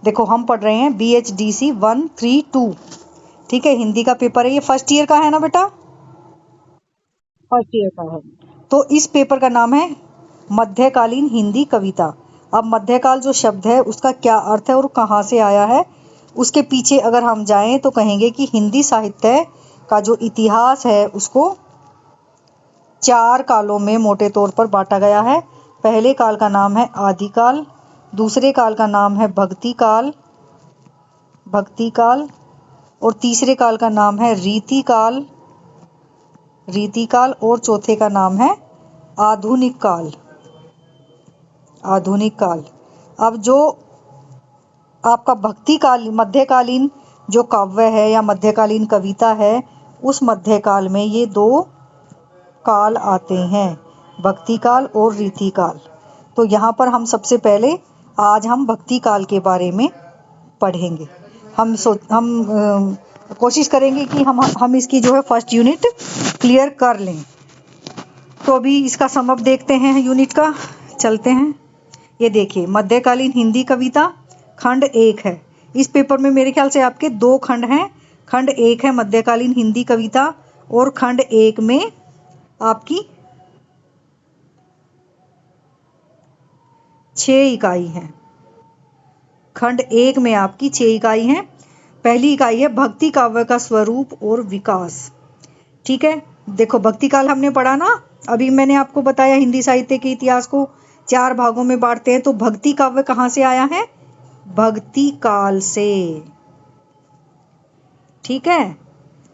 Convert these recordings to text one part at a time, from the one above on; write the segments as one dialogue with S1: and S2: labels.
S1: देखो हम पढ़ रहे हैं BHDC 132, ठीक है, हिंदी का पेपर है ये, फर्स्ट ईयर का है ना बेटा, फर्स्ट ईयर का है। तो इस पेपर का नाम है मध्यकालीन हिंदी कविता। अब मध्यकाल जो शब्द है उसका क्या अर्थ है और कहाँ से आया है, उसके पीछे अगर हम जाएं तो कहेंगे कि हिंदी साहित्य का जो इतिहास है उसको 4 कालों में मोटे तौर पर बांटा गया है। पहले काल का नाम है आदिकाल, दूसरे काल का नाम है भक्ति काल, और तीसरे काल का नाम है रीति काल, और चौथे का नाम है आधुनिक काल। अब जो आपका भक्ति काल मध्यकालीन जो काव्य है या मध्यकालीन कविता है, उस मध्यकाल में ये 2 काल आते हैं, भक्ति काल और रीति काल। तो यहाँ पर हम सबसे पहले आज हम भक्ति काल के बारे में पढ़ेंगे। हम कोशिश करेंगे कि हम इसकी जो है फर्स्ट यूनिट क्लियर कर लें। तो अभी इसका सम अप देखते हैं यूनिट का, चलते हैं। ये देखिए, मध्यकालीन हिंदी कविता खंड 1 है। इस पेपर में मेरे ख्याल से आपके 2 खंड हैं। खंड 1 है मध्यकालीन हिंदी कविता, और खंड 1 में आपकी 6 इकाई हैं। खंड 1 में आपकी 6 इकाई हैं। पहली इकाई है भक्ति काव्य का स्वरूप और विकास। ठीक है, देखो भक्ति काल हमने पढ़ा ना, अभी मैंने आपको बताया हिंदी साहित्य के इतिहास को 4 भागों में बांटते हैं। तो भक्ति काव्य कहाँ से आया है, भक्ति काल से। ठीक है,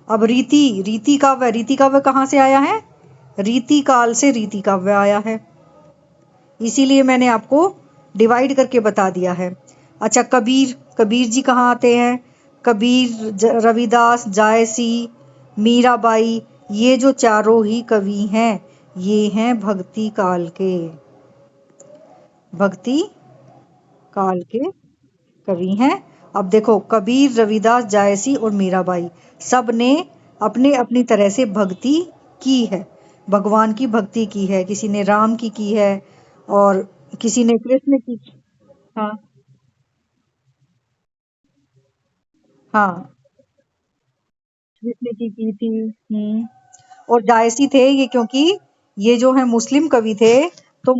S1: अब रीति काव्य कहाँ से आया है, रीति काल से रीति काव्य आया है, इसीलिए मैंने आपको डिवाइड करके बता दिया है। अच्छा, कबीर जी कहाँ आते हैं, कबीर, रविदास, जायसी, मीराबाई, ये जो चारों ही कवि हैं ये हैं भक्ति काल के कवि हैं। अब देखो, कबीर, रविदास, जायसी और मीराबाई सब ने अपने अपनी तरह से भक्ति की है, भगवान की भक्ति की है। किसी ने राम की है, और किसी ने कृष्ण की। हाँ हाँ, कृष्ण की थी। और जायसी थे ये, क्योंकि ये जो है मुस्लिम कवि थे, तो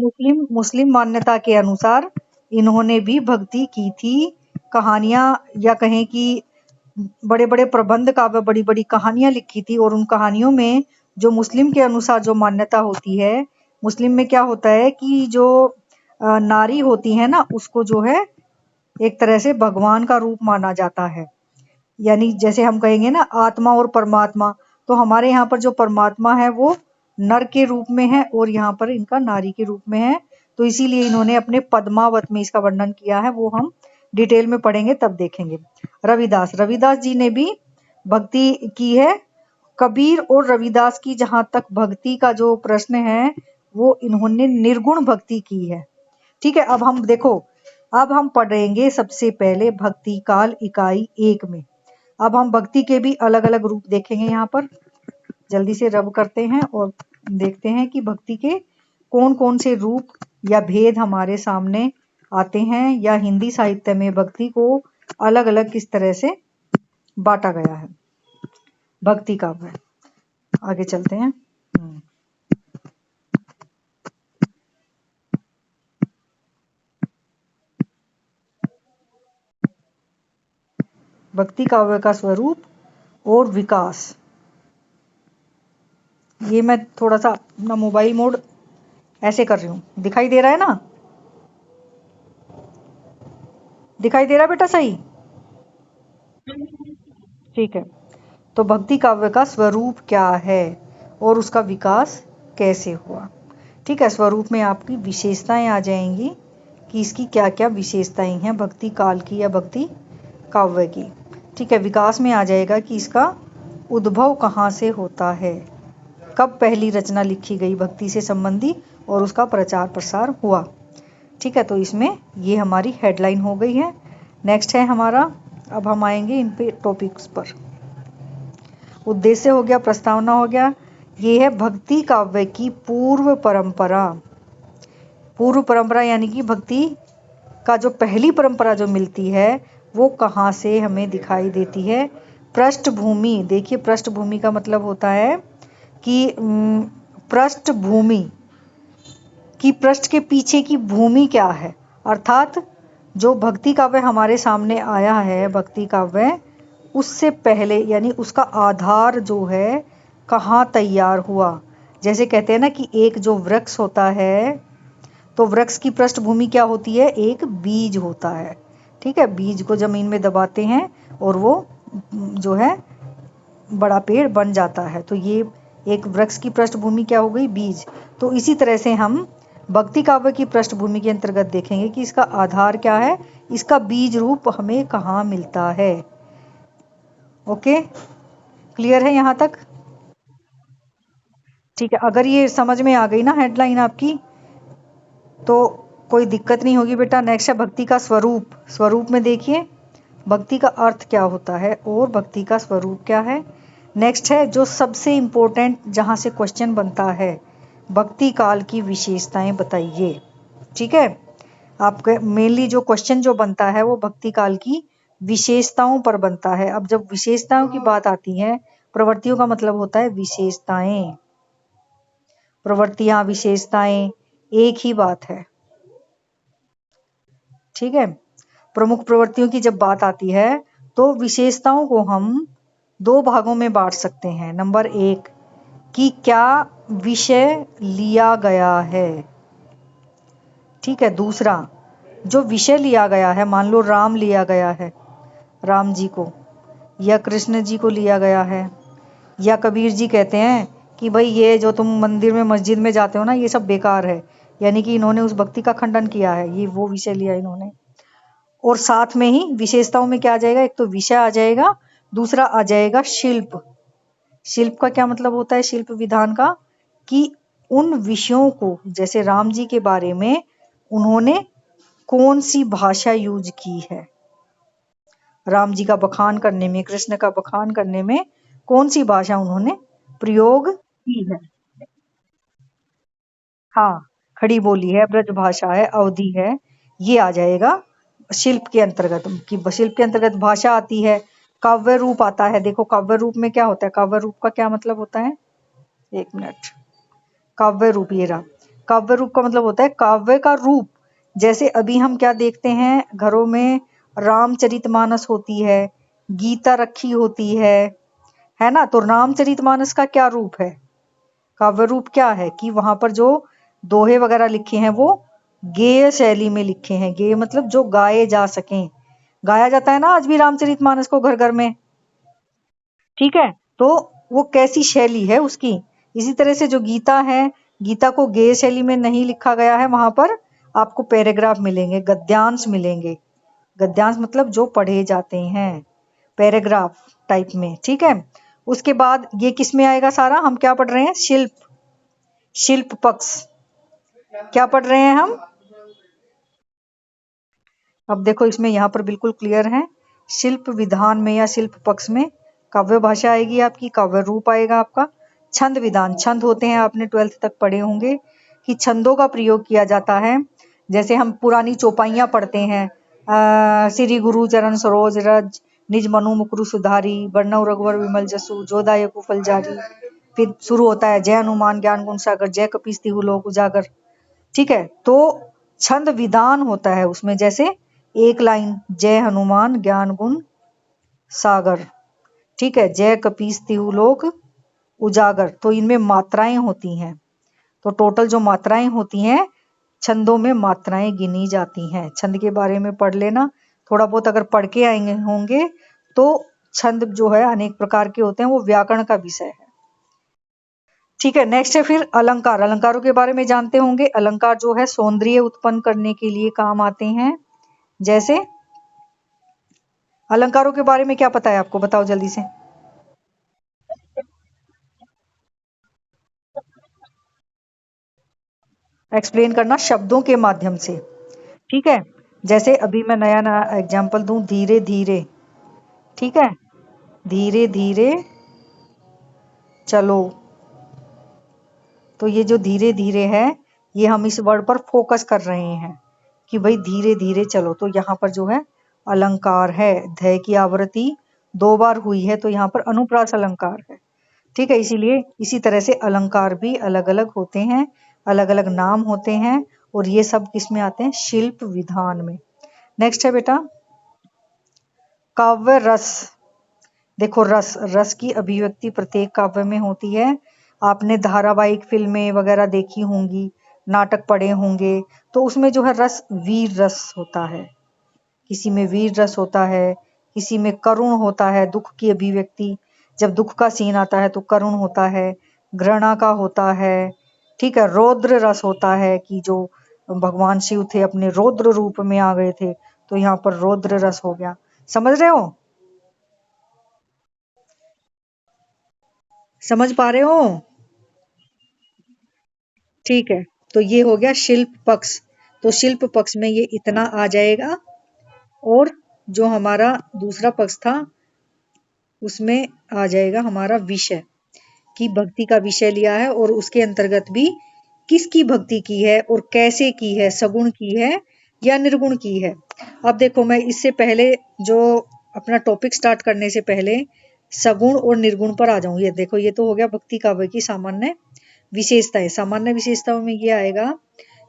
S1: मुस्लिम मान्यता के अनुसार इन्होंने भी भक्ति की थी। कहानियां, या कहें कि बड़े बड़े प्रबंध काव्य, बड़ी बड़ी कहानियां लिखी थी, और उन कहानियों में जो मुस्लिम के अनुसार जो मान्यता होती है, मुस्लिम में क्या होता है कि जो नारी होती है ना, उसको जो है एक तरह से भगवान का रूप माना जाता है। यानी जैसे हम कहेंगे ना आत्मा और परमात्मा, तो हमारे यहाँ पर जो परमात्मा है वो नर के रूप में है, और यहाँ पर इनका नारी के रूप में है। तो इसीलिए इन्होंने अपने पद्मावत में इसका वर्णन किया है, वो हम डिटेल में पढ़ेंगे तब देखेंगे। रविदास जी ने भी भक्ति की है। कबीर और रविदास की जहां तक भक्ति का जो प्रश्न है, वो इन्होंने निर्गुण भक्ति की है। ठीक है, अब हम देखो, अब हम पढ़ेंगे सबसे पहले भक्ति काल इकाई 1 में। अब हम भक्ति के भी अलग अलग रूप देखेंगे। यहाँ पर जल्दी से रब करते हैं और देखते हैं कि भक्ति के कौन कौन से रूप या भेद हमारे सामने आते हैं, या हिंदी साहित्य में भक्ति को अलग अलग किस तरह से बांटा गया है। भक्ति काव्य, आगे चलते हैं। भक्ति काव्य का स्वरूप और विकास। ये मैं थोड़ा सा अपना मोबाइल मोड ऐसे कर रही हूँ, दिखाई दे रहा है ना, दिखाई दे रहा है बेटा सही? ठीक है, तो भक्ति काव्य का स्वरूप क्या है और उसका विकास कैसे हुआ। ठीक है, स्वरूप में आपकी विशेषताएं आ जाएंगी कि इसकी क्या क्या विशेषताएं हैं भक्ति काल की या भक्ति काव्य की। ठीक है, विकास में आ जाएगा कि इसका उद्भव कहाँ से होता है, कब पहली रचना लिखी गई भक्ति से संबंधी और उसका प्रचार प्रसार हुआ। ठीक है, तो इसमें ये हमारी हेडलाइन हो गई है। नेक्स्ट है हमारा, अब हम आएंगे इन पे टॉपिक्स पर। उद्देश्य हो गया, प्रस्तावना हो गया। ये है भक्ति काव्य की पूर्व परंपरा। पूर्व परंपरा यानी कि भक्ति का जो पहली परंपरा जो मिलती है वो कहाँ से हमें दिखाई देती है? पृष्ठभूमि। देखिए, पृष्ठभूमि का मतलब होता है कि पृष्ठभूमि कि पृष्ठ के पीछे की भूमि क्या है, अर्थात जो भक्ति काव्य हमारे सामने आया है, भक्ति काव्य, उससे पहले यानी उसका आधार जो है कहाँ तैयार हुआ। जैसे कहते हैं ना कि एक जो वृक्ष होता है, तो वृक्ष की पृष्ठभूमि क्या होती है? एक बीज होता है। ठीक है, बीज को जमीन में दबाते हैं और वो जो है बड़ा पेड़ बन जाता है। तो ये एक वृक्ष की पृष्ठभूमि क्या हो गई? बीज। तो इसी तरह से हम भक्ति काव्य की पृष्ठभूमि के अंतर्गत देखेंगे कि इसका आधार क्या है, इसका बीज रूप हमें कहाँ मिलता है। ओके, क्लियर है यहाँ तक? ठीक है, अगर ये समझ में आ गई ना हेडलाइन आपकी, तो कोई दिक्कत नहीं होगी बेटा। नेक्स्ट है भक्ति का स्वरूप। स्वरूप में देखिए भक्ति का अर्थ क्या होता है और भक्ति का स्वरूप क्या है। नेक्स्ट है जो सबसे इम्पोर्टेंट, जहाँ से क्वेश्चन बनता है, भक्ति काल की विशेषताएं बताइए। ठीक है, आपके मेनली जो क्वेश्चन जो बनता है वो भक्ति काल की विशेषताओं पर बनता है। अब जब विशेषताओं की बात आती है, प्रवृत्तियों का मतलब होता है विशेषताएं, प्रवृत्तियां, विशेषताएं एक ही बात है। ठीक है, प्रमुख प्रवृत्तियों की जब बात आती है तो विशेषताओं को हम दो भागों में बांट सकते हैं। नंबर एक, कि क्या विषय लिया गया है। ठीक है, दूसरा, जो विषय लिया गया है, मान लो राम लिया गया है, राम जी को, या कृष्ण जी को लिया गया है, या कबीर जी कहते हैं कि भाई ये जो तुम मंदिर में मस्जिद में जाते हो ना, ये सब बेकार है, यानी कि इन्होंने उस भक्ति का खंडन किया है, ये वो विषय लिया इन्होंने। और साथ में ही विशेषताओं में क्या आ जाएगा? एक तो विषय आ जाएगा, दूसरा आ जाएगा शिल्प। शिल्प का क्या मतलब होता है? शिल्प विधान का, कि उन विषयों को, जैसे राम जी के बारे में उन्होंने कौन सी भाषा यूज की है, राम जी का बखान करने में, कृष्ण का बखान करने में कौन सी भाषा उन्होंने प्रयोग की है। हाँ, खड़ी बोली है, ब्रज भाषा है, अवधि है, ये आ जाएगा शिल्प के अंतर्गत। कि शिल्प के अंतर्गत भाषा आती है, काव्य रूप आता है। देखो काव्य रूप में क्या होता है, काव्य रूप का क्या मतलब होता है? एक मिनट, काव्य रूप ये रहा। काव्य रूप का मतलब होता है काव्य का रूप। जैसे अभी हम क्या देखते हैं, घरों में रामचरितमानस होती है, गीता रखी होती है ना? तो रामचरितमानस का क्या रूप है, काव्य रूप क्या है? कि वहां पर जो दोहे वगैरह लिखे हैं वो गेय शैली में लिखे हैं। गेय मतलब जो गाए जा सकें, गाया जाता है ना आज भी रामचरितमानस को घर घर में। ठीक है, तो वो कैसी शैली है उसकी। इसी तरह से जो गीता है, गीता को गेय शैली में नहीं लिखा गया है, वहां पर आपको पैराग्राफ मिलेंगे, गद्यांश मिलेंगे। गद्यांश मतलब जो पढ़े जाते हैं, पैराग्राफ टाइप में। ठीक है, उसके बाद ये किस में आएगा सारा? हम क्या पढ़ रहे हैं? शिल्प, शिल्प पक्ष क्या पढ़ रहे हैं हम? अब देखो इसमें यहाँ पर बिल्कुल क्लियर है, शिल्प विधान में या शिल्प पक्ष में काव्य भाषा आएगी आपकी, काव्य रूप आएगा आपका। छंद विधान, छंद होते हैं, आपने 12th तक पढ़े होंगे कि छंदों का प्रयोग किया जाता है। जैसे हम पुरानी चौपाइयाँ पढ़ते हैं, श्री गुरु चरण सरोज रज, निज मनु मुकुरु सुधारी, बरनउँ रघुवर विमल जसु, जो दायकु फल जारी। फिर शुरू होता है जय हनुमान ज्ञान गुण सागर, जय कपीस तिहु लोक उजागर। ठीक है, तो छंद विधान होता है उसमें। जैसे एक लाइन, जय हनुमान ज्ञान गुण सागर, ठीक है, जय कपीस तिहु लोक उजागर। तो इनमें मात्राएं होती हैं, तो टोटल जो मात्राएं होती हैं, छंदों में मात्राएं गिनी जाती हैं। छंद के बारे में पढ़ लेना थोड़ा बहुत, अगर पढ़ के आएंगे होंगे तो। छंद जो है अनेक प्रकार के होते हैं, वो व्याकरण का विषय है। ठीक है, नेक्स्ट है फिर अलंकार। अलंकारों के बारे में जानते होंगे। अलंकार जो है सौंदर्य उत्पन्न करने के लिए काम आते हैं। जैसे अलंकारों के बारे में क्या पता है आपको, बताओ जल्दी से। एक्सप्लेन करना शब्दों के माध्यम से। ठीक है, जैसे अभी मैं नया नया एग्जाम्पल दूं, धीरे धीरे। ठीक है, धीरे धीरे चलो। तो ये जो धीरे धीरे है, ये हम इस वर्ड पर फोकस कर रहे हैं कि भाई धीरे धीरे चलो। तो यहाँ पर जो है अलंकार है, ध की आवृत्ति 2 बार हुई है, तो यहाँ पर अनुप्रास अलंकार है। ठीक है, इसीलिए इसी तरह से अलंकार भी अलग अलग होते हैं, अलग अलग नाम होते हैं, और ये सब किस में आते हैं? शिल्प विधान में। नेक्स्ट है बेटा काव्य रस। देखो रस, रस की अभिव्यक्ति प्रत्येक काव्य में होती है। आपने धारावाहिक फिल्में वगैरह देखी होंगी, नाटक पढ़े होंगे, तो उसमें जो है रस वीर रस होता है। किसी में वीर रस होता है, किसी में करुण होता है, दुख की अभिव्यक्ति। जब दुख का सीन आता है तो करुण होता है, घृणा का होता है। ठीक है, रौद्र रस होता है कि जो भगवान शिव थे अपने रौद्र रूप में आ गए थे, तो यहाँ पर रौद्र रस हो गया। समझ रहे हो? समझ पा रहे हो? ठीक है, तो ये हो गया शिल्प पक्ष। तो शिल्प पक्ष में ये इतना आ जाएगा। और जो हमारा दूसरा पक्ष था उसमें आ जाएगा हमारा विषय, कि भक्ति का विषय लिया है और उसके अंतर्गत भी किसकी भक्ति की है और कैसे की है, सगुण की है या निर्गुण की है। अब देखो, मैं इससे पहले जो अपना टॉपिक स्टार्ट करने से पहले सगुण और निर्गुण पर आ जाऊं। ये देखो, ये तो हो गया भक्ति काव्य की सामान्य विशेषताएं। सामान्य विशेषताओं में ये आएगा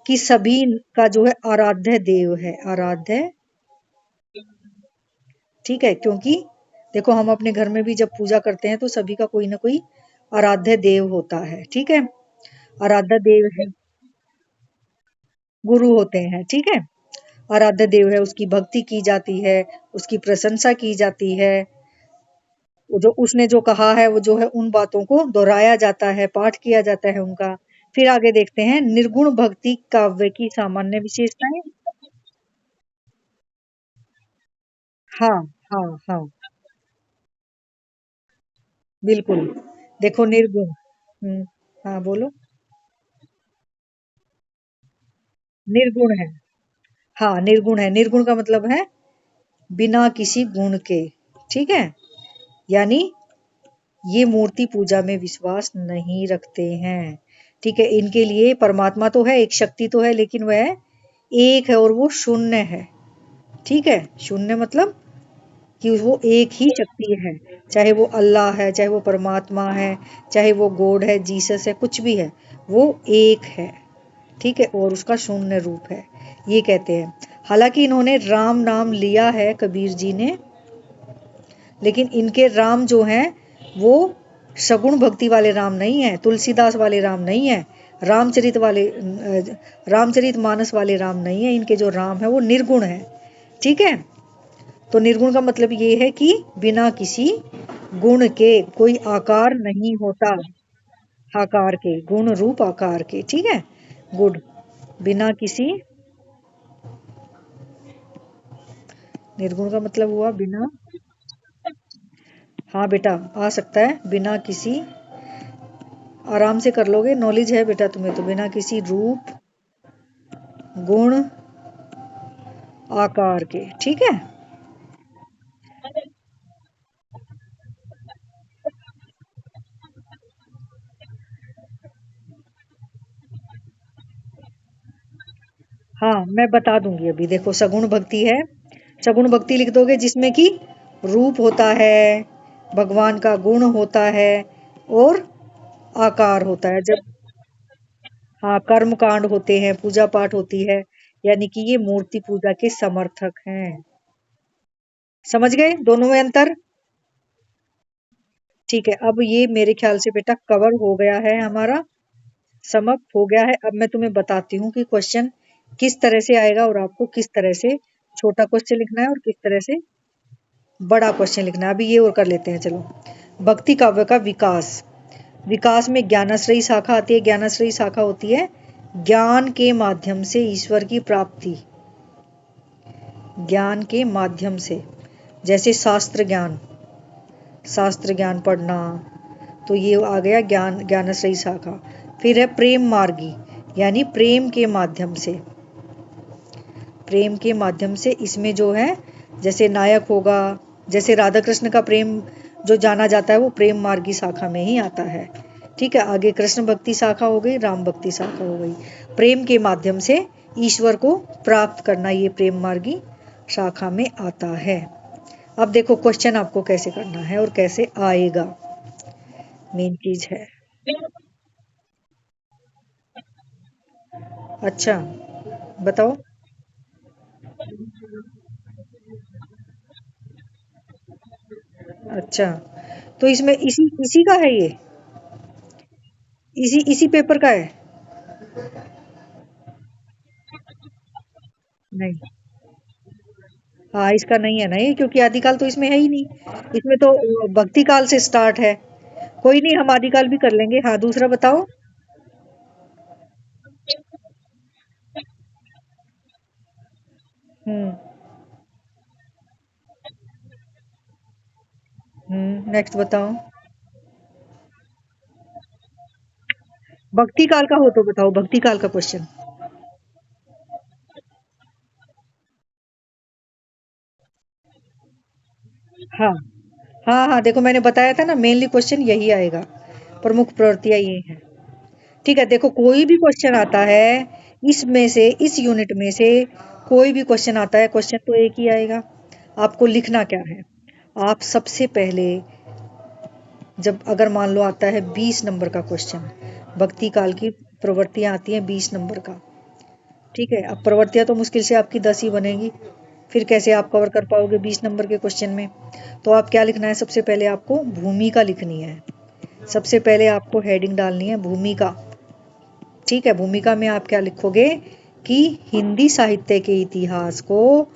S1: कि सभी का जो है आराध्य देव है, आराध्य। ठीक है, क्योंकि देखो हम अपने घर में भी जब पूजा करते हैं तो सभी का कोई ना कोई आराध्य देव होता है। ठीक है, आराध्य देव है, गुरु होते हैं। ठीक है, आराध्य देव है, उसकी भक्ति की जाती है, उसकी प्रशंसा की जाती है। वो जो उसने जो कहा है वो जो है उन बातों को दोहराया जाता है, पाठ किया जाता है उनका। फिर आगे देखते हैं निर्गुण भक्ति काव्य की सामान्य विशेषताएं। हाँ हाँ हाँ, बिल्कुल। देखो निर्गुण, हाँ बोलो। निर्गुण है, हाँ निर्गुण है। निर्गुण का मतलब है बिना किसी गुण के। ठीक है, यानी ये मूर्ति पूजा में विश्वास नहीं रखते हैं। ठीक है, इनके लिए परमात्मा तो है, एक शक्ति तो है, लेकिन वह एक है और वो शून्य है। ठीक है, शून्य मतलब कि वो एक ही शक्ति है। चाहे वो अल्लाह है, चाहे वो परमात्मा है, चाहे वो गॉड है, जीसस है, कुछ भी है, वो एक है। ठीक है, और उसका शून्य रूप है, ये कहते हैं। हालांकि इन्होंने राम नाम लिया है कबीर जी ने, लेकिन इनके राम जो हैं वो सगुण भक्ति वाले राम नहीं है, तुलसीदास वाले राम नहीं है, रामचरित मानस वाले राम नहीं है। इनके जो राम है वो निर्गुण है। ठीक है, तो निर्गुण का मतलब ये है कि बिना किसी गुण के, कोई आकार नहीं होता, आकार के, गुण रूप आकार के। ठीक है, गुड, बिना किसी, निर्गुण का मतलब हुआ बिना, हाँ बेटा आ सकता है, बिना किसी, आराम से कर लोगे, नॉलेज है बेटा तुम्हें तो, बिना किसी रूप गुण आकार के। ठीक है, हाँ मैं बता दूंगी अभी। देखो सगुण भक्ति है, सगुण भक्ति लिख दोगे जिसमें कि रूप होता है, भगवान का गुण होता है और आकार होता है। जब, हाँ कर्म कांड होते हैं, पूजा पाठ होती है, यानी कि ये मूर्ति पूजा के समर्थक हैं। समझ गए दोनों में अंतर? ठीक है, अब ये मेरे ख्याल से बेटा कवर हो गया है हमारा, समाप्त हो गया है। अब मैं तुम्हें बताती हूँ कि क्वेश्चन किस तरह से आएगा और आपको किस तरह से छोटा क्वेश्चन लिखना है और किस तरह से बड़ा क्वेश्चन लिखना है। अभी ये और कर लेते हैं, चलो। भक्ति काव्य का विकास, विकास में ज्ञानाश्रयी शाखा आती है। ज्ञानाश्रयी शाखा होती है ज्ञान के माध्यम से ईश्वर की प्राप्ति, ज्ञान के माध्यम से, जैसे शास्त्र ज्ञान, शास्त्र ज्ञान पढ़ना, तो ये आ गया ज्ञान, ज्ञानाश्रयी शाखा। फिर है प्रेम मार्गी, यानी प्रेम के माध्यम से, प्रेम के माध्यम से इसमें जो है जैसे नायक होगा, जैसे राधा कृष्ण का प्रेम जो जाना जाता है वो प्रेम मार्गी शाखा में ही आता है। ठीक है, आगे कृष्ण भक्ति शाखा हो गई, राम भक्ति शाखा हो गई। प्रेम के माध्यम से ईश्वर को प्राप्त करना ये प्रेम मार्गी शाखा में आता है। अब देखो क्वेश्चन आपको कैसे करना है और कैसे आएगा, मेन चीज है। अच्छा बताओ। अच्छा तो इसमें इसी इसी का है ये, इसी इसी पेपर का है? नहीं, हाँ इसका नहीं है ना ये, क्योंकि आदिकाल तो इसमें है ही नहीं। इसमें तो भक्ति काल से स्टार्ट है। कोई नहीं, हम आदिकाल भी कर लेंगे। हाँ दूसरा बताओ। हम्म। नेक्स्ट बताओ। भक्ति काल का हो तो बताओ, भक्ति काल का क्वेश्चन। हाँ हाँ हाँ, देखो मैंने बताया था ना, मेनली क्वेश्चन यही आएगा, प्रमुख प्रवृत्तियां ये हैं। ठीक है, देखो कोई भी क्वेश्चन आता है इसमें से, इस यूनिट में से कोई भी क्वेश्चन आता है, क्वेश्चन तो एक ही आएगा। आपको लिखना क्या है, आप सबसे पहले, जब अगर मान लो आता है 20 नंबर का क्वेश्चन, भक्ति काल की प्रवृत्तियां आती हैं 20 नंबर का। ठीक है, अब प्रवृत्तियां तो मुश्किल से आपकी 10 ही बनेगी, फिर कैसे आप कवर कर पाओगे 20 नंबर के क्वेश्चन में। तो आप क्या लिखना है, सबसे पहले आपको भूमिका लिखनी है। सबसे पहले आपको हेडिंग डालनी है भूमिका। ठीक है, भूमिका में आप क्या लिखोगे कि हिंदी साहित्य के इतिहास को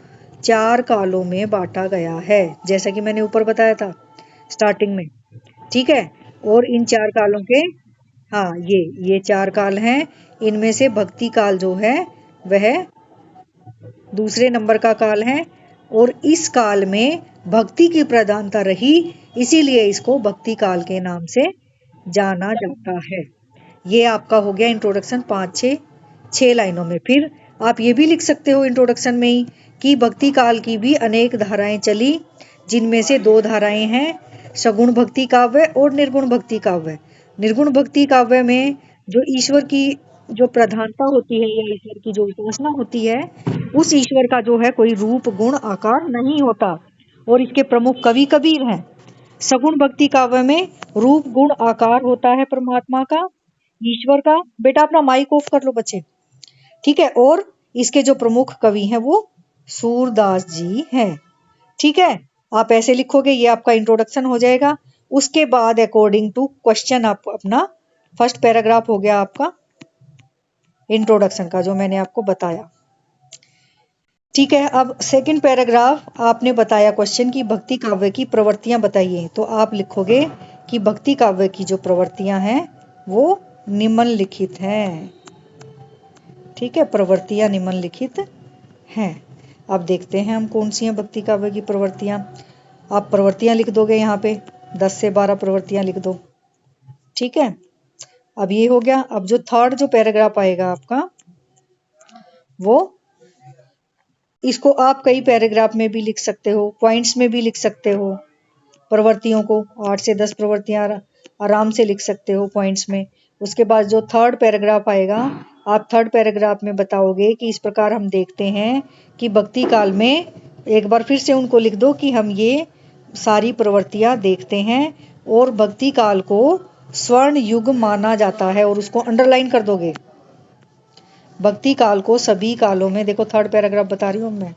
S1: 4 कालों में बांटा गया है, जैसा कि मैंने ऊपर बताया था स्टार्टिंग में। ठीक है, और इन 4 कालों के, हाँ ये 4 काल हैं। इनमें से भक्ति काल जो है वह दूसरे नंबर का काल है, और इस काल में भक्ति की प्रधानता रही, इसीलिए इसको भक्ति काल के नाम से जाना जाता है। ये आपका हो गया इंट्रोडक्शन, 5 6 लाइनों में। फिर आप ये भी लिख सकते हो इंट्रोडक्शन में ही कि भक्ति काल की भी अनेक धाराएं चली, जिनमें से 2 धाराएं हैं सगुण भक्ति काव्य और निर्गुण भक्ति काव्य। निर्गुण भक्ति काव्य में जो ईश्वर की जो प्रधानता होती है या ईश्वर की जो उपासना होती है, उस ईश्वर का जो है कोई रूप गुण आकार नहीं होता, और इसके प्रमुख कवि कबीर हैं। सगुण भक्ति काव्य में रूप गुण आकार होता है परमात्मा का, ईश्वर का। बेटा अपना माइक ऑफ कर लो बच्चे। ठीक है, और इसके जो प्रमुख कवि हैं वो सूरदास जी हैं। ठीक है, आप ऐसे लिखोगे, ये आपका इंट्रोडक्शन हो जाएगा। उसके बाद अकॉर्डिंग टू क्वेश्चन आप अपना फर्स्ट पैराग्राफ हो गया आपका इंट्रोडक्शन का, जो मैंने आपको बताया। ठीक है, अब सेकंड पैराग्राफ आपने बताया क्वेश्चन की भक्ति काव्य की प्रवृत्तियां बताइए, तो आप लिखोगे कि भक्ति काव्य की जो प्रवृत्तियां हैं वो निम्नलिखित हैं। ठीक है, प्रवृत्तियां निम्नलिखित हैं। अब देखते हैं हम कौन सी हैं भक्ति काव्य की प्रवृत्तियां। आप प्रवृत्तियां लिख दोगे यहाँ पे, 10 से 12 प्रवृत्तियां लिख दो। ठीक है, अब ये हो गया। अब जो थर्ड जो पैराग्राफ आएगा आपका, वो, इसको आप कई पैराग्राफ में भी लिख सकते हो, पॉइंट्स में भी लिख सकते हो। प्रवृत्तियों को 8 से 10 प्रवृत्तियां आराम से लिख सकते हो पॉइंट्स में। उसके बाद जो थर्ड पैराग्राफ आएगा, आप थर्ड पैराग्राफ में बताओगे कि इस प्रकार हम देखते हैं कि भक्ति काल में, एक बार फिर से उनको लिख दो कि हम ये सारी प्रवृत्तियां देखते हैं, और भक्ति काल को स्वर्ण युग माना जाता है, और उसको अंडरलाइन कर दोगे। भक्ति काल को सभी कालों में, देखो थर्ड पैराग्राफ बता रही हूं मैं,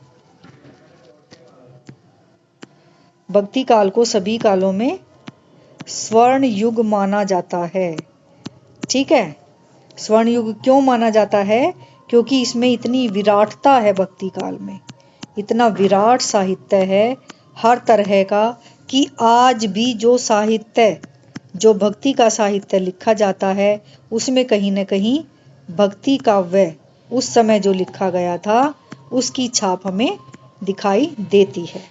S1: भक्ति काल को सभी कालों में स्वर्ण युग माना जाता है। ठीक है, स्वर्ण युग क्यों माना जाता है, क्योंकि इसमें इतनी विराटता है भक्ति काल में, इतना विराट साहित्य है हर तरह का, कि आज भी जो साहित्य, जो भक्ति का साहित्य लिखा जाता है, उसमें कहीं न कहीं भक्ति काव्य उस समय जो लिखा गया था उसकी छाप हमें दिखाई देती है।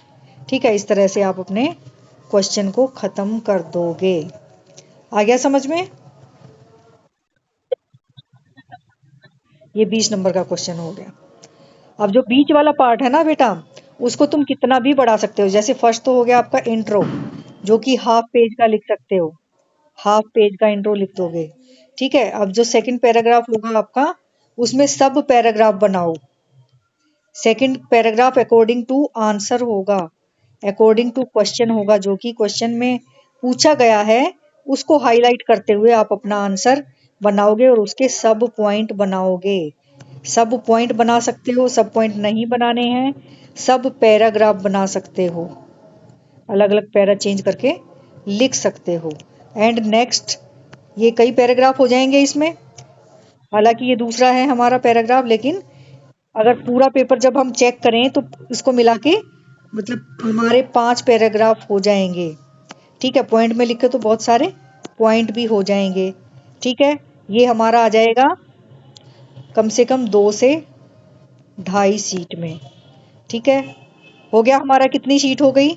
S1: ठीक है, इस तरह से आप अपने क्वेश्चन को खत्म कर दोगे। आ गया समझ में? ये 20 नंबर का क्वेश्चन हो गया। अब जो बीच वाला पार्ट है ना बेटा, उसको तुम कितना भी बढ़ा सकते हो। जैसे फर्स्ट तो हो गया आपका इंट्रो, जो कि हाफ पेज का लिख सकते हो, हाफ पेज का इंट्रो लिख दोगे। ठीक है, अब जो सेकंड पैराग्राफ होगा आपका, उसमें सब पैराग्राफ बनाओ। Second paragraph according to answer होगा, अकॉर्डिंग टू क्वेश्चन होगा, जो कि क्वेश्चन में पूछा गया है उसको हाईलाइट करते हुए आप अपना आंसर बनाओगे और उसके सब पॉइंट बनाओगे। सब पॉइंट बना सकते हो, सब पॉइंट नहीं बनाने हैं, सब पैराग्राफ बना सकते हो, अलग अलग पैरा चेंज करके लिख सकते हो। एंड नेक्स्ट, ये कई पैराग्राफ हो जाएंगे इसमें, हालांकि ये दूसरा है हमारा पैराग्राफ, लेकिन अगर पूरा पेपर जब हम चेक करें तो इसको मिला के मतलब हमारे 5 पैराग्राफ हो जाएंगे। ठीक है, पॉइंट में लिखे तो बहुत सारे पॉइंट भी हो जाएंगे। ठीक है, ये हमारा आ जाएगा कम से कम 2 से 2.5 शीट में। ठीक है, हो गया हमारा, कितनी शीट हो गई?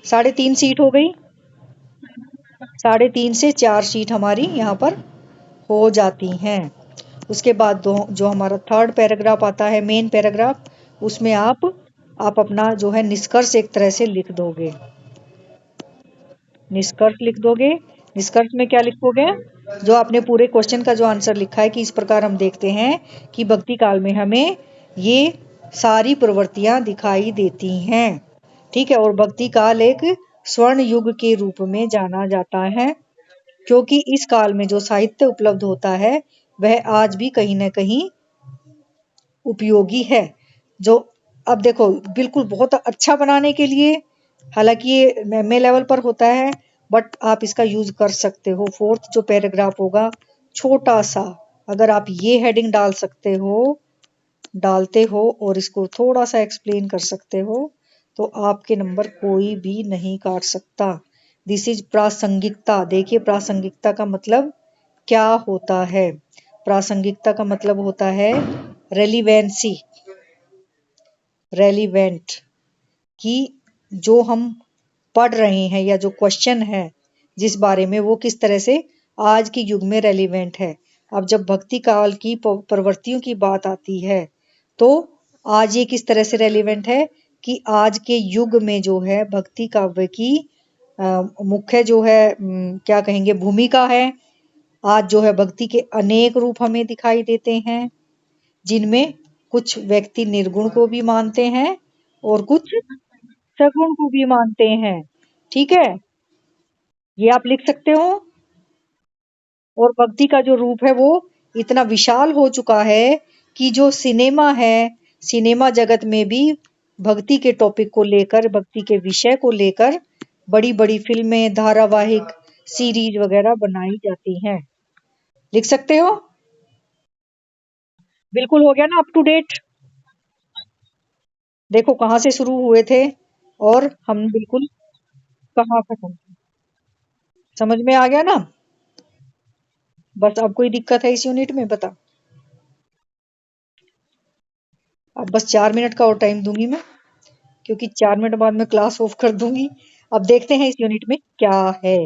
S1: 3.5 शीट हो गई। 3.5 से 4 शीट हमारी यहाँ पर हो जाती हैं। उसके बाद जो हमारा थर्ड पैराग्राफ आता है, मेन पैराग्राफ, उसमें आप अपना जो है निष्कर्ष एक तरह से लिख दोगे। निष्कर्ष लिख दोगे। निष्कर्ष में क्या लिखोगे? जो आपने पूरे क्वेश्चन का जो आंसर लिखा है कि इस प्रकार हम देखते हैं कि भक्ति काल में हमें ये सारी प्रवृत्तियां दिखाई देती हैं। ठीक है, और भक्ति काल एक स्वर्ण युग के रूप में जाना जाता है, क्योंकि इस काल में जो साहित्य उपलब्ध होता है वह आज भी कहीं न कहीं उपयोगी है। जो अब देखो बिल्कुल बहुत अच्छा बनाने के लिए, हालांकि ये एमए लेवल पर होता है, बट आप इसका यूज कर सकते हो। फोर्थ जो पैराग्राफ होगा छोटा सा, अगर आप ये हेडिंग डालते हो और इसको थोड़ा सा एक्सप्लेन कर सकते हो तो आपके नंबर कोई भी नहीं काट सकता। दिस इज प्रासंगिकता। देखिए प्रासंगिकता का मतलब क्या होता है? प्रासंगिकता का मतलब होता है रेलिवेंसी, रेलिवेंट, कि जो हम पढ़ रहे हैं या जो क्वेश्चन है जिस बारे में, वो किस तरह से आज के युग में रेलिवेंट है। अब जब भक्ति काल की प्रवृत्तियों की बात आती है तो आज ये किस तरह से रेलिवेंट है कि आज के युग में जो है भक्ति काव्य की मुख्य जो है क्या कहेंगे भूमिका है। आज जो है भक्ति के अनेक रूप हमें दिखाई देते हैं, जिनमें कुछ व्यक्ति निर्गुण को भी मानते हैं और कुछ सगुण को भी मानते हैं। ठीक है, ये आप लिख सकते हो। और भक्ति का जो रूप है वो इतना विशाल हो चुका है कि जो सिनेमा है, सिनेमा जगत में भी भक्ति के टॉपिक को लेकर, भक्ति के विषय को लेकर बड़ी बड़ी फिल्में, धारावाहिक, सीरीज वगैरह बनाई जाती हैं। लिख सकते हो। बिल्कुल हो गया ना अप टू डेट। देखो कहाँ से शुरू हुए थे और हम बिल्कुल कहाँ खत्म, समझ में आ गया ना? बस अब कोई दिक्कत है इस यूनिट में बता। अब बस 4 मिनट का और टाइम दूंगी मैं, क्योंकि 4 मिनट बाद मैं क्लास ऑफ कर दूंगी। अब देखते हैं इस यूनिट में क्या है।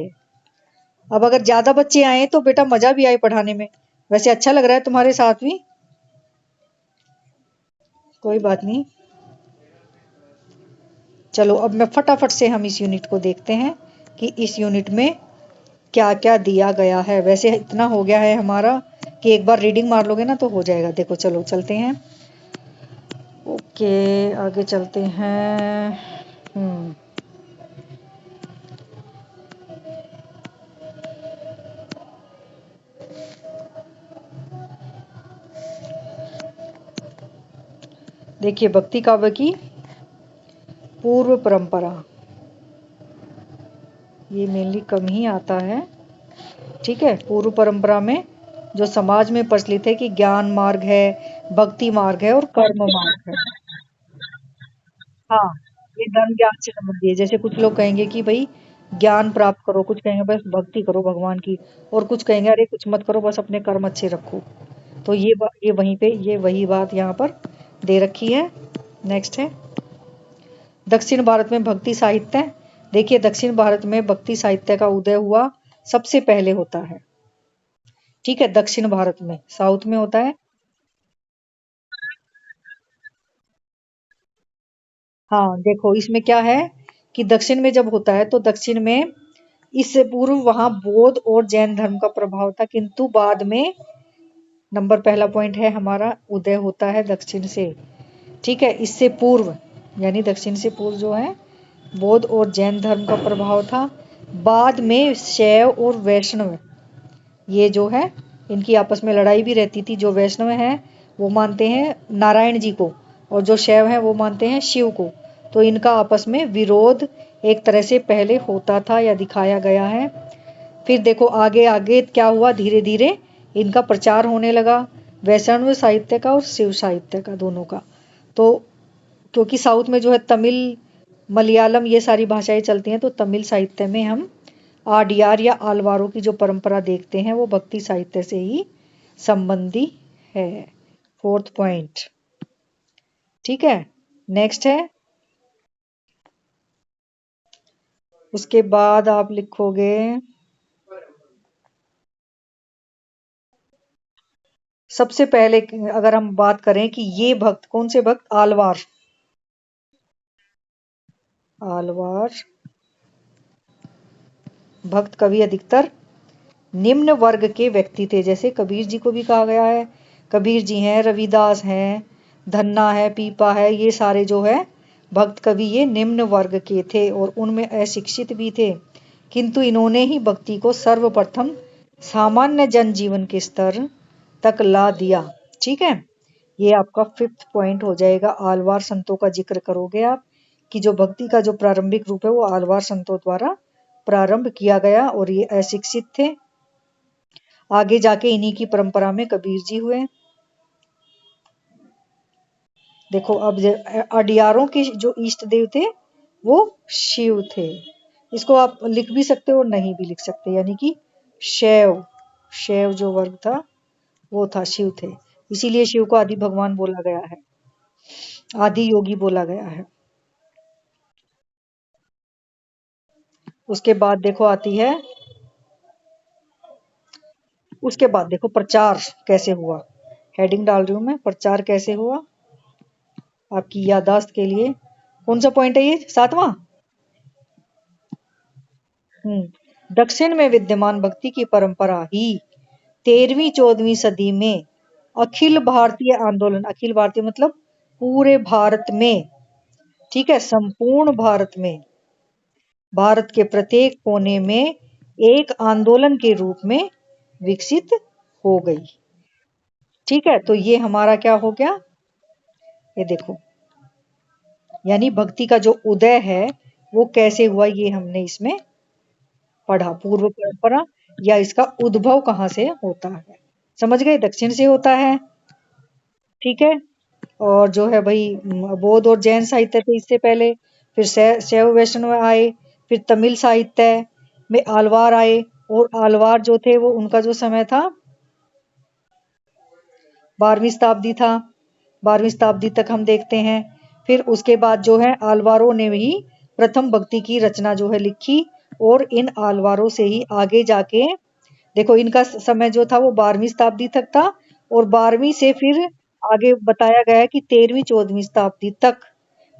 S1: अब अगर ज्यादा बच्चे आए तो बेटा मजा भी आए पढ़ाने में। वैसे अच्छा लग रहा है तुम्हारे साथ भी, कोई बात नहीं। चलो अब मैं फटाफट से हम इस यूनिट को देखते हैं कि इस यूनिट में क्या क्या दिया गया है। वैसे इतना हो गया है हमारा कि एक बार रीडिंग मार लोगे ना तो हो जाएगा। देखो चलो चलते हैं। ओके आगे चलते हैं। देखिए भक्ति काव्य की पूर्व परंपरा, ये मेनली कम ही आता है। ठीक है, पूर्व परंपरा में जो समाज में प्रचलित है कि ज्ञान मार्ग है, भक्ति मार्ग है और कर्म मार्ग है। हाँ, ये धर्म ज्ञान से संबंधित है। जैसे कुछ लोग कहेंगे कि भाई ज्ञान प्राप्त करो, कुछ कहेंगे बस भक्ति करो भगवान की, और कुछ कहेंगे अरे कुछ मत करो बस अपने कर्म अच्छे रखो। तो ये वहीं पे ये वही बात यहाँ पर दे रखी है। नेक्स्ट है दक्षिण भारत में भक्ति साहित्य। देखिए दक्षिण भारत में भक्ति साहित्य का उदय हुआ सबसे पहले होता है। ठीक है, दक्षिण भारत में, साउथ में होता है। हाँ देखो इसमें क्या है कि दक्षिण में जब होता है तो दक्षिण में इससे पूर्व वहां बौद्ध और जैन धर्म का प्रभाव था, किंतु बाद में नंबर पहला पॉइंट है हमारा, उदय होता है दक्षिण से। ठीक है, इससे पूर्व यानी दक्षिण से पूर्व जो है बौद्ध और जैन धर्म का प्रभाव था। बाद में शैव और वैष्णव, ये जो है इनकी आपस में लड़ाई भी रहती थी। जो वैष्णव हैं वो मानते हैं नारायण जी को, और जो शैव हैं वो मानते हैं शिव को। तो इनका आपस में विरोध एक तरह से पहले होता था या दिखाया गया है। फिर देखो आगे आगे क्या हुआ, धीरे धीरे इनका प्रचार होने लगा, वैष्णव साहित्य का और शिव साहित्य का, दोनों का। तो क्योंकि साउथ में जो है तमिल, मलयालम ये सारी भाषाएं चलती हैं, तो तमिल साहित्य में हम आडियार या आलवारों की जो परंपरा देखते हैं वो भक्ति साहित्य से ही संबंधी है। Fourth point. ठीक है, नेक्स्ट है, उसके बाद आप लिखोगे, सबसे पहले अगर हम बात करें कि ये भक्त कौन से भक्त, आलवार। आलवार भक्त कवि अधिकतर निम्न वर्ग के व्यक्ति थे। जैसे कबीर जी को भी कहा गया है, कबीर जी हैं, रविदास हैं, धन्ना है, पीपा है, ये सारे जो है भक्त कवि ये निम्न वर्ग के थे और उनमें अशिक्षित भी थे। किंतु इन्होंने ही भक्ति को सर्वप्रथम सामान्य जनजीवन के स्तर तक ला दिया। ठीक है, ये आपका फिफ्थ पॉइंट हो जाएगा। आलवार संतों का जिक्र करोगे आप कि जो भक्ति का जो प्रारंभिक रूप है वो आलवार संतों द्वारा प्रारंभ किया गया और ये अशिक्षित थे। आगे जाके इन्हीं की परंपरा में कबीर जी हुए। देखो अब अडियारों के जो इष्ट देव थे वो शिव थे। इसको आप लिख भी सकते हो और नहीं भी लिख सकते, यानी कि शैव, शैव जो वर्ग था वो था, शिव थे। इसीलिए शिव को आदि भगवान बोला गया है, आदि योगी बोला गया है। उसके बाद देखो आती है, उसके बाद देखो प्रचार कैसे हुआ। हेडिंग डाल रही हूं मैं, प्रचार कैसे हुआ आपकी याददाश्त के लिए। कौन सा पॉइंट है ये, सातवां। दक्षिण में विद्यमान भक्ति की परंपरा ही 13वीं-14वीं सदी में अखिल भारतीय आंदोलन, अखिल भारतीय मतलब पूरे भारत में, ठीक है, संपूर्ण भारत में, भारत के प्रत्येक कोने में एक आंदोलन के रूप में विकसित हो गई। ठीक है, तो ये हमारा क्या हो गया, ये देखो, यानी भक्ति का जो उदय है वो कैसे हुआ ये हमने इसमें पढ़ा, पूर्व परंपरा या इसका उद्भव कहाँ से होता है। समझ गए, दक्षिण से होता है। ठीक है, और जो है भाई बौद्ध और जैन साहित्य थे इससे पहले, फिर शैव वैष्णव आए, फिर तमिल साहित्य में आलवार आए, और आलवार जो थे वो उनका जो समय था 12वीं शताब्दी था, 12वीं शताब्दी तक हम देखते हैं। फिर उसके बाद जो है आलवारों ने ही प्रथम भक्ति की रचना जो है लिखी, और इन आलवारों से ही आगे जाके देखो इनका समय जो था वो 12वीं शताब्दी तक था, और 12वीं से फिर आगे बताया गया है कि 13वीं-14वीं शताब्दी तक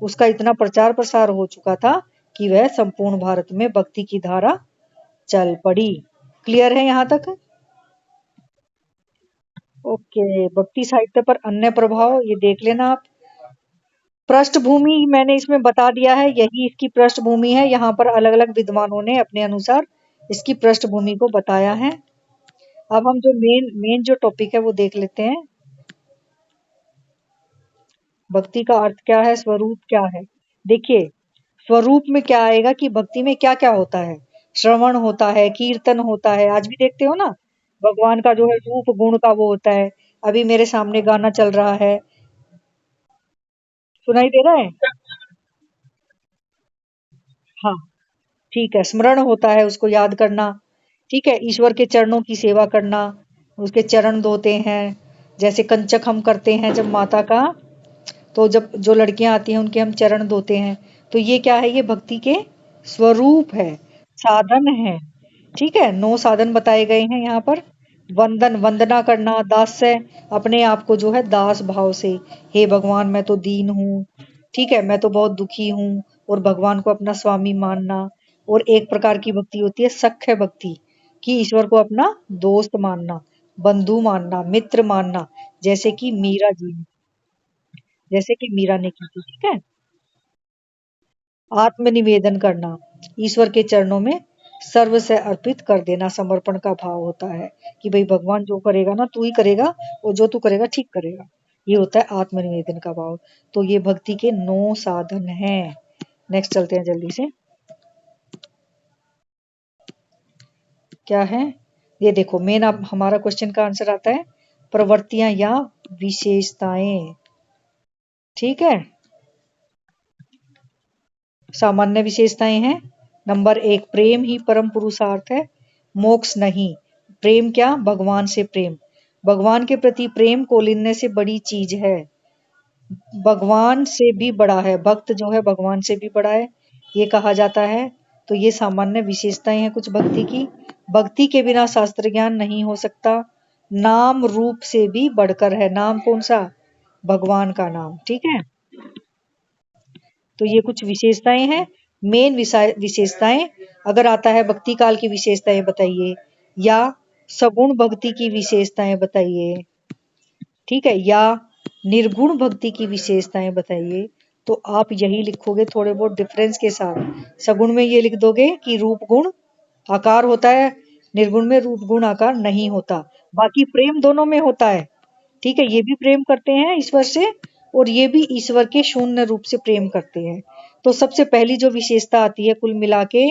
S1: उसका इतना प्रचार प्रसार हो चुका था कि वह संपूर्ण भारत में भक्ति की धारा चल पड़ी। क्लियर है यहाँ तक। ओके, भक्ति साहित्य पर अन्य प्रभाव ये देख लेना आप। पृष्ठभूमि मैंने इसमें बता दिया है, यही इसकी पृष्ठभूमि है। यहाँ पर अलग अलग विद्वानों ने अपने अनुसार इसकी पृष्ठभूमि को बताया है। अब हम जो मेन मेन जो टॉपिक है वो देख लेते हैं। भक्ति का अर्थ क्या है, स्वरूप क्या है। देखिए, स्वरूप में क्या आएगा कि भक्ति में क्या क्या होता है, श्रवण होता है, कीर्तन होता है, आज भी देखते हो ना, भगवान का जो है रूप गुण का वो होता है। अभी मेरे सामने गाना चल रहा है, सुनाई दे रहा है। हाँ, ठीक है, स्मरण होता है, उसको याद करना। ठीक है, ईश्वर के चरणों की सेवा करना, उसके चरण धोते हैं, जैसे कंचक हम करते हैं जब माता का, तो जब जो लड़कियां आती हैं उनके हम चरण धोते हैं। तो ये क्या है, ये भक्ति के स्वरूप है, साधन है। ठीक है, 9 साधन बताए गए हैं यहाँ पर। वंदन, वंदना करना, दास से अपने आप को जो है दास भाव से, हे भगवान मैं तो दीन हूँ, ठीक है, मैं तो बहुत दुखी हूँ, और भगवान को अपना स्वामी मानना। और एक प्रकार की भक्ति होती है सख्य भक्ति, कि ईश्वर को अपना दोस्त मानना, बंधु मानना, मित्र मानना, जैसे कि मीरा जी ने, जैसे कि मीरा ने की थी, ठीक है। आत्मनिवेदन करना, ईश्वर के चरणों में सर्व से अर्पित कर देना, समर्पण का भाव होता है कि भाई भगवान जो करेगा ना तू ही करेगा, और जो तू करेगा ठीक करेगा। ये होता है आत्मनिवेदन का भाव। तो ये भक्ति के 9 साधन हैं। नेक्स्ट चलते हैं जल्दी से। क्या है? ये देखो मेन अब हमारा क्वेश्चन का आंसर आता है प्रवृत्तियां या विशेषताएं। ठीक है, सामान्य विशेषताएं हैं। नंबर 1, प्रेम ही परम पुरुषार्थ है, मोक्ष नहीं। प्रेम क्या? भगवान से प्रेम। भगवान के प्रति प्रेम कोलिन्य से बड़ी चीज है, भगवान से भी बड़ा है। भक्त जो है भगवान से भी बड़ा है, ये कहा जाता है। तो ये सामान्य विशेषताएं हैं कुछ भक्ति की। भक्ति के बिना शास्त्र ज्ञान नहीं हो सकता। नाम रूप से भी बढ़कर है। नाम कौन सा? भगवान का नाम, ठीक है। तो ये कुछ विशेषताएं हैं। मेन विशेषताएं, अगर आता है भक्ति काल की विशेषताएं बताइए, या सगुण भक्ति की विशेषताएं बताइए, ठीक है, या निर्गुण भक्ति की विशेषताएं बताइए, तो आप यही लिखोगे थोड़े बहुत डिफरेंस के साथ। सगुण में ये लिख दोगे कि रूप गुण आकार होता है, निर्गुण में रूप गुण आकार नहीं होता। बाकी प्रेम दोनों में होता है, ठीक है। ये भी प्रेम करते हैं ईश्वर से, और ये भी ईश्वर के शून्य रूप से प्रेम करते हैं। तो सबसे पहली जो विशेषता आती है कुल मिला के,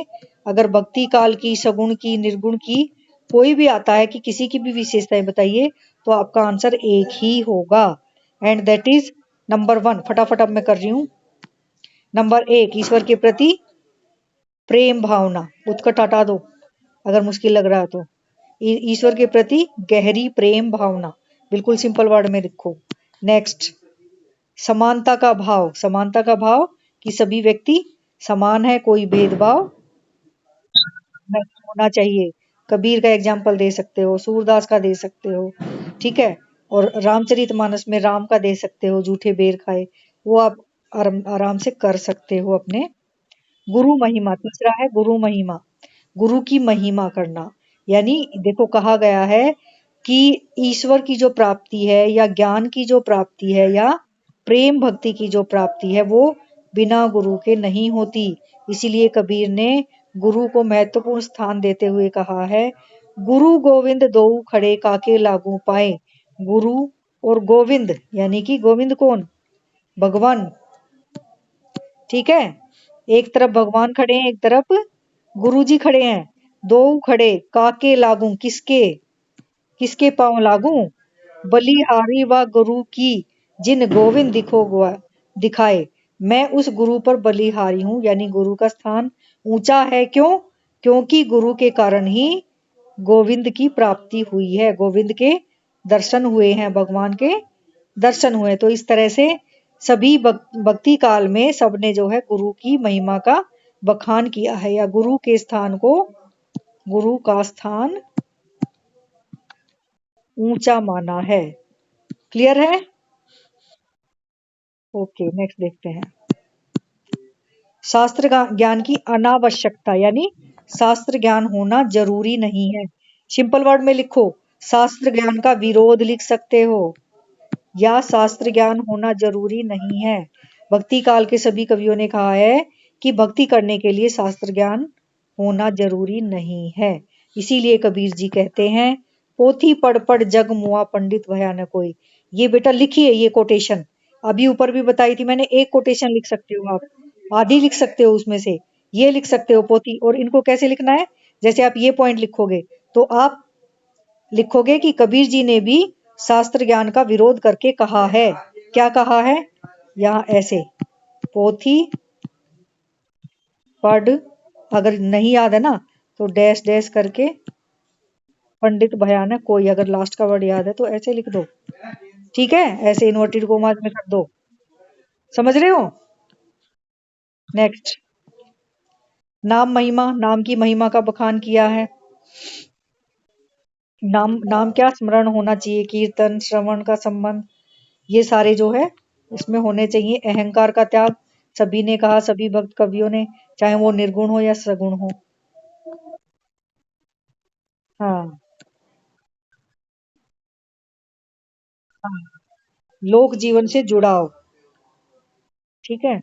S1: अगर भक्ति काल की, सगुण की, निर्गुण की, कोई भी आता है कि किसी की भी विशेषताएं बताइए, तो आपका आंसर एक ही होगा, एंड दैट इज नंबर 1। फटाफट अब मैं कर रही हूं। नंबर 1, ईश्वर के प्रति प्रेम भावना, उत्कट हटा दो अगर मुश्किल लग रहा है तो। ईश्वर के प्रति गहरी प्रेम भावना, बिल्कुल सिंपल वर्ड में लिखो। नेक्स्ट, समानता का भाव। समानता का भाव कि सभी व्यक्ति समान है, कोई भेदभाव नहीं होना चाहिए। कबीर का एग्जाम्पल दे सकते हो, सूरदास का दे सकते हो, ठीक है। और रामचरितमानस में राम का दे सकते हो, झूठे बेर खाए, वो आप आराम से कर सकते हो अपने। गुरु महिमा, तीसरा है गुरु महिमा। गुरु की महिमा करना, यानी देखो कहा गया है कि ईश्वर की जो प्राप्ति है, या ज्ञान की जो प्राप्ति है, या प्रेम भक्ति की जो प्राप्ति है, वो बिना गुरु के नहीं होती। इसीलिए कबीर ने गुरु को महत्वपूर्ण स्थान देते हुए कहा है, गुरु गोविंद दोऊ खड़े काके लागू पाए। गुरु और गोविंद, यानी कि गोविंद कौन? भगवान, ठीक है। एक तरफ भगवान खड़े हैं, एक तरफ गुरु जी खड़े हैं। दो खड़े काके लागू, किसके? किसके पांव लागू? बलिहारी व गुरु की, जिन गोविंद दिखाए। मैं उस गुरु पर बलिहारी हूँ, यानी गुरु का स्थान ऊंचा है। क्यों? क्योंकि गुरु के कारण ही गोविंद की प्राप्ति हुई है, गोविंद के दर्शन हुए हैं, भगवान के दर्शन हुए। तो इस तरह से सभी भक्ति काल में सबने जो है गुरु की महिमा का बखान किया है, या गुरु के स्थान को, गुरु का स्थान ऊंचा माना है। क्लियर है? ओके, नेक्स्ट देखते हैं। शास्त्र ज्ञान की अनावश्यकता, यानी शास्त्र ज्ञान होना जरूरी नहीं है। सिंपल वर्ड में लिखो, शास्त्र ज्ञान का विरोध लिख सकते हो, या शास्त्र ज्ञान होना जरूरी नहीं है। भक्ति काल के सभी कवियों ने कहा है कि भक्ति करने के लिए शास्त्र ज्ञान होना जरूरी नहीं है। इसीलिए कबीर जी कहते हैं, पोथी पढ़ पढ़ जग मुआ पंडित भया न कोई। ये बेटा लिखिए, ये कोटेशन अभी ऊपर भी बताई थी मैंने। एक कोटेशन लिख सकते हो आप, आधी लिख सकते हो उसमें से। ये लिख सकते हो पोथी, और इनको कैसे लिखना है? जैसे आप ये पॉइंट लिखोगे, तो आप लिखोगे कि कबीर जी ने भी शास्त्र ज्ञान का विरोध करके कहा है। क्या कहा है? यहाँ ऐसे, पोथी पढ़, अगर नहीं याद है ना तो डैश डैश करके, पंडित भयानक कोई, अगर लास्ट का वर्ड याद है तो ऐसे लिख दो, ठीक है। ऐसे इन्वर्टेड कोमास में कर दो। समझ रहे हो? नेक्स्ट, नाम महिमा, नाम की महिमा का बखान किया है। नाम नाम क्या? स्मरण होना चाहिए, कीर्तन श्रवण का संबंध, ये सारे जो है इसमें होने चाहिए। अहंकार का त्याग, सभी ने कहा, सभी भक्त कवियों ने, चाहे वो निर्गुण हो या सगुण हो। हाँ, हाँ, लोक जीवन से जुड़ाव। ठीक है,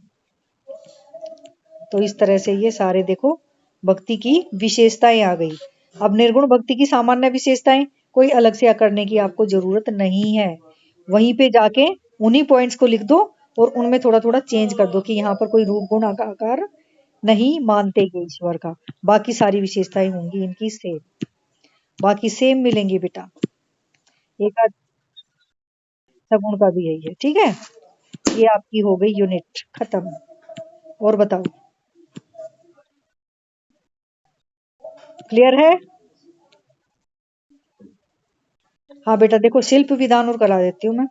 S1: तो इस तरह से ये सारे देखो भक्ति की विशेषताएं आ गई। अब निर्गुण भक्ति की सामान्य विशेषताएं कोई अलग से करने की आपको जरूरत नहीं है। वहीं पे जाके उन्हीं पॉइंट्स को लिख दो और उनमें थोड़ा थोड़ा चेंज कर दो कि यहाँ पर कोई रूप गुण आकार नहीं मानते ये ईश्वर का। बाकी सारी विशेषताएं होंगी इनकी सेम, बाकी सेम मिलेंगी बेटा। एक आध सगुण का भी यही है। ठीक है, ये आपकी हो गई यूनिट खत्म। और बताओ, क्लियर है? हाँ बेटा, देखो शिल्प विधान और करा देती हूँ मैं।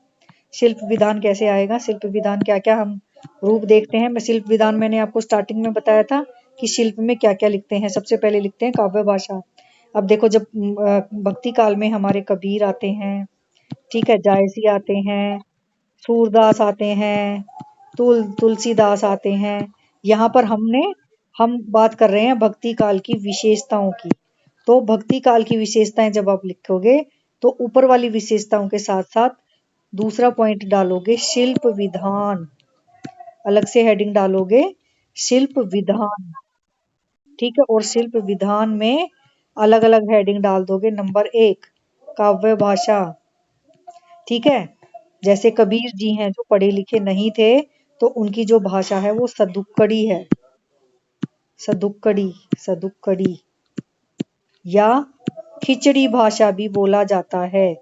S1: शिल्प विधान कैसे आएगा, शिल्प विधान क्या क्या हम रूप देखते हैं। मैं शिल्प विधान मैंने आपको स्टार्टिंग में बताया था कि शिल्प में क्या क्या लिखते हैं। सबसे पहले लिखते हैं काव्य भाषा। अब देखो जब भक्ति काल में हमारे कबीर आते हैं, ठीक है, जायसी आते हैं, सूरदास आते हैं, तुलसीदास आते हैं। यहाँ पर हम बात कर रहे हैं भक्ति काल की विशेषताओं की। तो भक्ति काल की विशेषताएं जब आप लिखोगे तो ऊपर वाली विशेषताओं के साथ साथ दूसरा पॉइंट डालोगे शिल्प विधान, अलग से हेडिंग डालोगे शिल्प विधान। ठीक है, और शिल्प विधान में अलग अलग हेडिंग डाल दोगे। नंबर एक, काव्य भाषा। ठीक है, जैसे कबीर जी हैं जो पढ़े लिखे नहीं थे, तो उनकी जो भाषा है वो सदुक्कड़ी है। सदुक्कड़ी, सदुक्कड़ी या खिचड़ी भाषा भी बोला जाता है।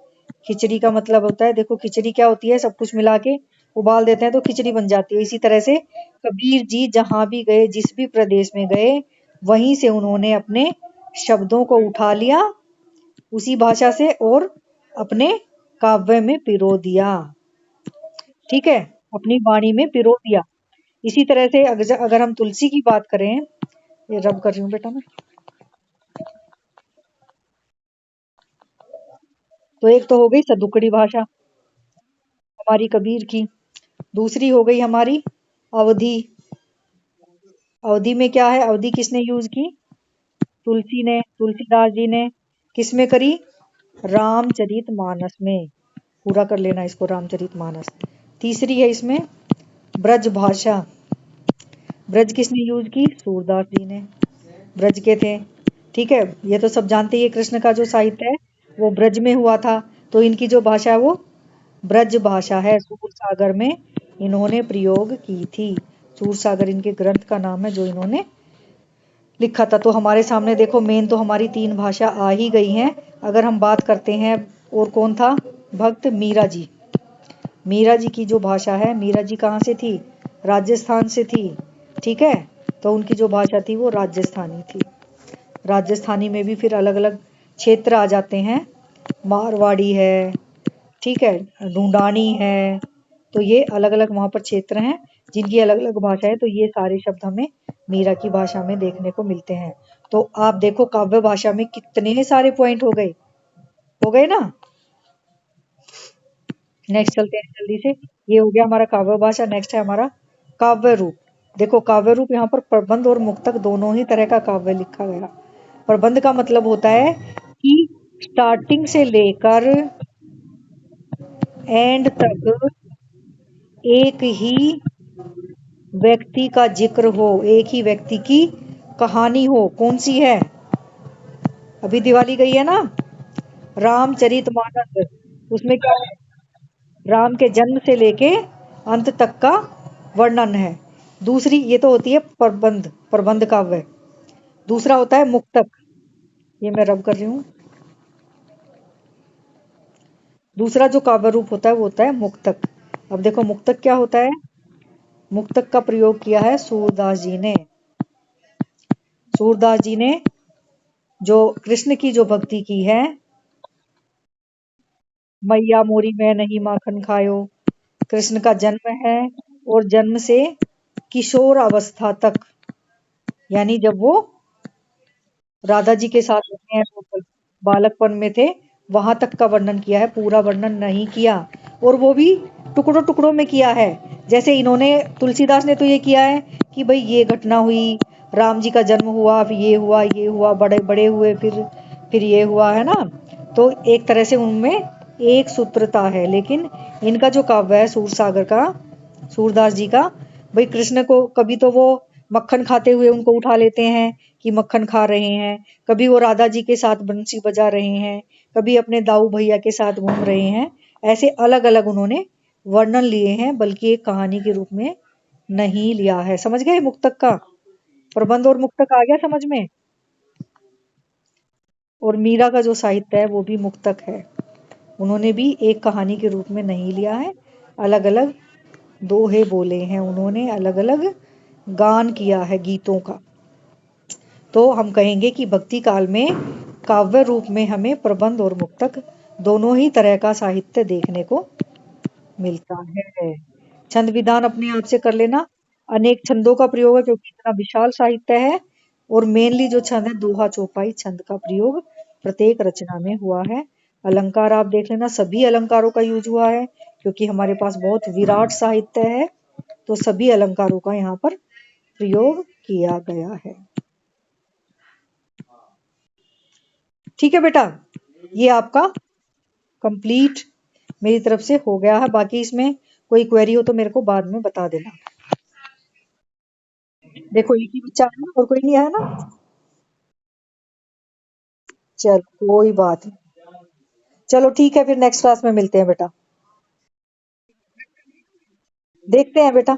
S1: खिचड़ी का मतलब होता है, देखो खिचड़ी क्या होती है, सब कुछ मिला के उबाल देते हैं तो खिचड़ी बन जाती है। इसी तरह से कबीर जी जहां भी गए, जिस भी प्रदेश में गए, वहीं से उन्होंने अपने शब्दों को उठा लिया उसी भाषा से और अपने काव्य में पिरो दिया। ठीक है, अपनी वाणी में पिरो दिया। इसी तरह से अगर हम तुलसी की बात करें, ये रब कर रही हूँ बेटा मैं, तो एक तो हो गई सदुकड़ी भाषा हमारी कबीर की। दूसरी हो गई हमारी अवधि। अवधि में क्या है, अवधि किसने यूज की? तुलसी ने, तुलसीदास जी ने। किसमें करी? रामचरितमानस में। पूरा कर लेना इसको, रामचरितमानस। तीसरी है इसमें ब्रज भाषा। ब्रज किसने यूज की? सूरदास जी ने, ब्रज के थे। ठीक है, ये तो सब जानते ही, कृष्ण का जो साहित्य है वो ब्रज में हुआ था, तो इनकी जो भाषा है वो ब्रज भाषा है। सूर सागर में इन्होंने प्रयोग की थी। सूर सागर इनके ग्रंथ का नाम है जो इन्होंने लिखा था। तो हमारे सामने देखो मेन तो हमारी तीन भाषा आ ही गई हैं। अगर हम बात करते हैं और कौन था भक्त, मीरा जी। मीरा जी की जो भाषा है, मीरा जी कहाँ से थी? राजस्थान से थी। ठीक है, तो उनकी जो भाषा थी वो राजस्थानी थी। राजस्थानी में भी फिर अलग अलग क्षेत्र आ जाते हैं, मारवाड़ी है, ठीक है, ढूंढानी है। तो ये अलग अलग वहां पर क्षेत्र हैं जिनकी अलग अलग भाषा है। तो ये सारे शब्द हमें मीरा की भाषा में देखने को मिलते हैं। तो आप देखो काव्य भाषा में कितने सारे पॉइंट हो गए, हो गए ना। नेक्स्ट चलते हैं जल्दी से। ये हो गया हमारा काव्य भाषा। नेक्स्ट है हमारा काव्य रूप। देखो काव्य रूप, यहाँ पर प्रबंध और मुक्तक दोनों ही तरह का काव्य लिखा गया। प्रबंध का मतलब होता है कि स्टार्टिंग से लेकर एंड तक एक ही व्यक्ति का जिक्र हो, एक ही व्यक्ति की कहानी हो। कौन सी है? अभी दिवाली गई है ना, रामचरितमानस। उसमें क्या है? राम के जन्म से लेके अंत तक का वर्णन है। दूसरी ये तो होती है प्रबंध, प्रबंध काव्य। दूसरा होता है मुक्तक। ये मैं रब कर रही हूँ। दूसरा जो काव्य रूप होता है वो होता है मुक्तक। अब देखो मुक्तक क्या होता है। मुक्तक का प्रयोग किया है सूरदास जी ने। सूरदास जी ने जो कृष्ण की जो भक्ति की है, मैया मोरी में नहीं माखन खायो। कृष्ण का जन्म है और जन्म से किशोर अवस्था तक, यानी जब वो राधा जी के साथ होते हैं, वो बालकपन में थे, वहां तक का वर्णन किया है, पूरा वर्णन नहीं किया। और वो भी टुकड़ों टुकड़ों में किया है। जैसे इन्होंने, तुलसीदास ने तो ये किया है कि भाई ये घटना हुई, राम जी का जन्म हुआ, फिर ये हुआ, बड़े बड़े हुए, फिर ये हुआ, है ना। तो एक तरह से उनमें एक सूत्रता है। लेकिन इनका जो काव्य है सूरसागर का, सूरदास जी का, भाई कृष्ण को कभी तो वो मक्खन खाते हुए उनको उठा लेते हैं कि मक्खन खा रहे हैं, कभी वो राधा जी के साथ बंसी बजा रहे हैं, कभी अपने दाऊ भैया के साथ घूम रहे हैं। ऐसे अलग अलग उन्होंने वर्णन लिए हैं, बल्कि एक कहानी के रूप में नहीं लिया है। समझ गए मुक्तक का? प्रबंध और मुक्तक आ गया समझ में? और मीरा का जो साहित्य है वो भी मुक्तक है। उन्होंने भी एक कहानी के रूप में नहीं लिया है, अलग अलग दोहे बोले हैं उन्होंने, अलग अलग गान किया है गीतों का। तो हम कहेंगे कि भक्ति काल में काव्य रूप में हमें प्रबंध और मुक्तक दोनों ही तरह का साहित्य देखने को मिलता है। छंद विधान अपने आप से कर लेना। अनेक छंदों का प्रयोग है क्योंकि इतना विशाल साहित्य है। और मेनली जो छंद है दोहा चौपाई छंद का प्रयोग प्रत्येक रचना में हुआ है। अलंकार आप देख लेना, सभी अलंकारों का यूज हुआ है क्योंकि हमारे पास बहुत विराट साहित्य है, तो सभी अलंकारों का यहाँ पर प्रयोग किया गया है। ठीक है बेटा, ये आपका कंप्लीट मेरी तरफ से हो गया है। बाकी इसमें कोई क्वेरी हो तो मेरे को बाद में बता देना। देखो एक ही बच्चा है ना, और कोई नहीं आया ना? चल कोई बात नहीं। चलो ठीक है, फिर नेक्स्ट क्लास में मिलते हैं बेटा। देखते हैं बेटा।